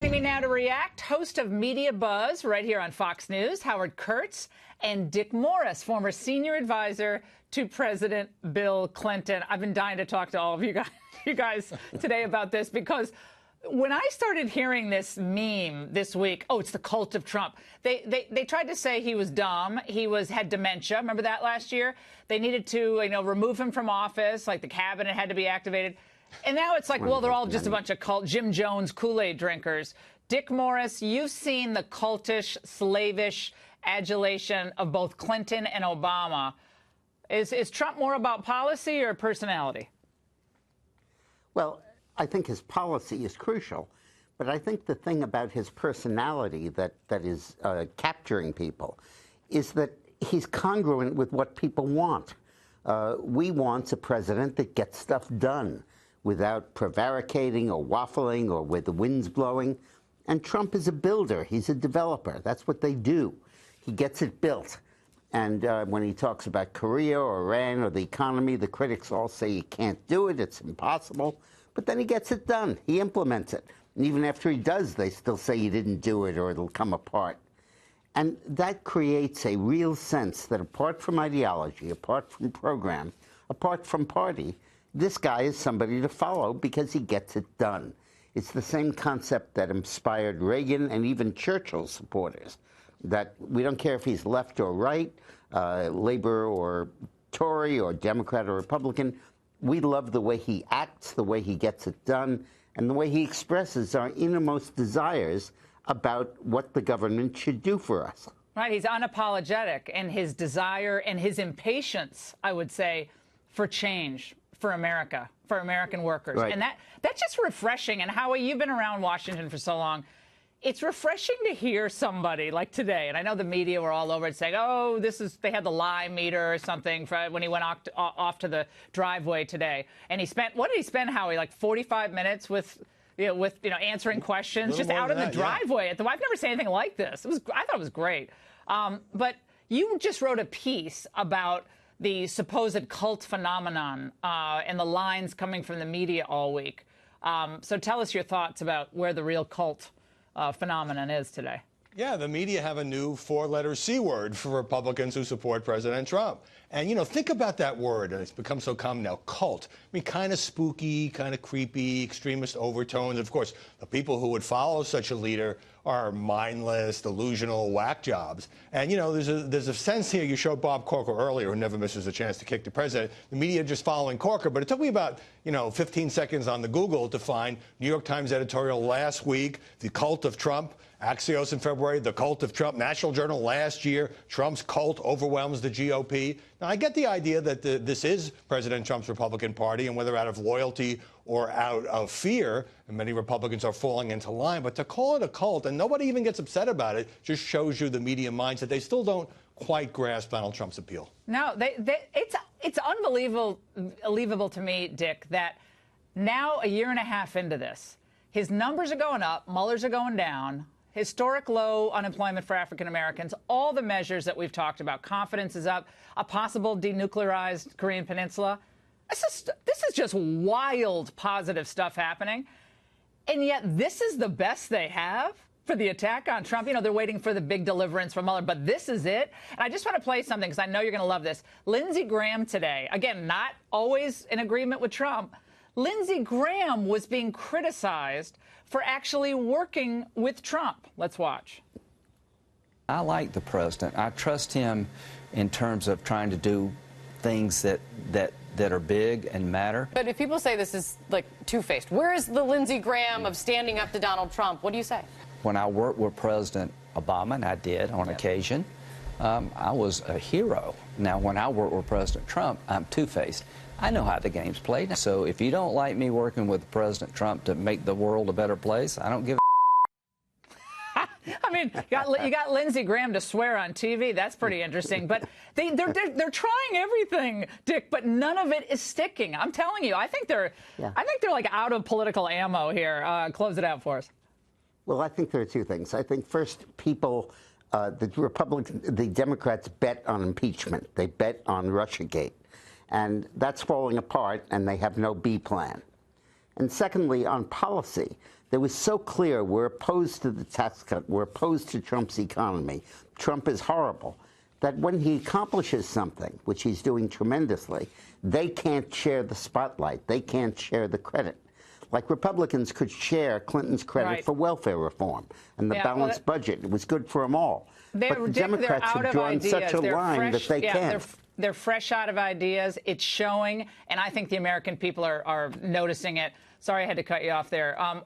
Joining me now to react, host of Media Buzz right here on Fox News, Howard Kurtz, and Dick Morris, former senior advisor to President Bill Clinton. I've been dying to talk to all of you guys today about this because when I started hearing this meme this week, oh, it's the cult of Trump. They tried to say he was dumb. He had dementia. Remember that last year? They needed to, remove him from office, like the cabinet had to be activated. And now it's like, well, they're all just a bunch of Jim Jones Kool-Aid drinkers. Dick Morris, you've seen the cultish, slavish adulation of both Clinton and Obama. Is Trump more about policy or personality? Well, I think his policy is crucial, but I think the thing about his personality that is capturing people is that he's congruent with what people want. We want a president that gets stuff done without prevaricating or waffling or with the winds blowing. And Trump is a builder. He's a developer. That's what they do. He gets it built. And when he talks about Korea or Iran or the economy, the critics all say he can't do it, it's impossible. But then he gets it done. He implements it. And even after he does, they still say he didn't do it or it'll come apart. And that creates a real sense that apart from ideology, apart from program, apart from party, this guy is somebody to follow because he gets it done. It's the same concept that inspired Reagan and even Churchill's supporters, that we don't care if he's left or right, Labor or Tory or Democrat or Republican. We love the way he acts, the way he gets it done, and the way he expresses our innermost desires about what the government should do for us. Right, he's unapologetic in his desire and his impatience, I would say, for change, for America, for American workers. Right. And that's just refreshing. And Howie, you've been around Washington for so long. It's refreshing to hear somebody like today, and I know the media were all over it saying, oh, they had the lie meter or something when he went off to the driveway today. And what did he spend, Howie, like 45 minutes with answering questions just out in the driveway? Yeah. I've never seen anything like this. I thought it was great. But you just wrote a piece about the supposed cult phenomenon and the lines coming from the media all week. So tell us your thoughts about where the real cult phenomenon is today. Yeah, the media have a new four-letter C word for Republicans who support President Trump. And, think about that word, and it's become so common now, cult. I mean, kind of spooky, kind of creepy, extremist overtones. Of course, the people who would follow such a leader are mindless, delusional whack jobs. And, there's a sense here, you showed Bob Corker earlier, who never misses a chance to kick the president, the media just following Corker. But it took me about, 15 seconds on the Google to find New York Times editorial last week, the cult of Trump. Axios in February, the cult of Trump. National Journal last year, Trump's cult overwhelms the GOP. Now, I get the idea that this is President Trump's Republican Party, and whether out of loyalty or out of fear, and many Republicans are falling into line, but to call it a cult, and nobody even gets upset about it, just shows you the media mindset. They still don't quite grasp Donald Trump's appeal. No, it's unbelievable to me, Dick, that now a year and a half into this, his numbers are going up, Mueller's are going down, historic low unemployment for African Americans, all the measures that we've talked about. Confidence is up, a possible denuclearized Korean Peninsula. This is just wild positive stuff happening. And yet this is the best they have for the attack on Trump. They're waiting for the big deliverance from Mueller, but this is it. And I just want to play something because I know you're going to love this. Lindsey Graham today, again, not always in agreement with Trump. Lindsey Graham was being criticized for actually working with Trump. Let's watch. I like the president. I trust him in terms of trying to do things that are big and matter. But if people say this is like two-faced, where is the Lindsey Graham of standing up to Donald Trump? What do you say? When I worked with President Obama, and I did on occasion, I was a hero. Now, when I work with President Trump, I'm two-faced. I know how the game's played. So if you don't like me working with President Trump to make the world a better place, I don't give a I mean, you got Lindsey Graham to swear on TV. That's pretty interesting. But they're trying everything, Dick, but none of it is sticking. I'm telling you, I think they're like out of political ammo here. Close it out for us. Well, I think there are two things. I think first, the Democrats bet on impeachment. They bet on Russiagate. And that's falling apart, and they have no B plan. And secondly, on policy, that was so clear, we're opposed to the tax cut, we're opposed to Trump's economy, Trump is horrible, that when he accomplishes something, which he's doing tremendously, they can't share the spotlight, they can't share the credit. Like Republicans could share Clinton's credit for welfare reform and the balanced budget. It was good for them all. But the Democrats have drawn such a line that they can't. They're fresh out of ideas. It's showing, and I think the American people are noticing it. Sorry, I had to cut you off there.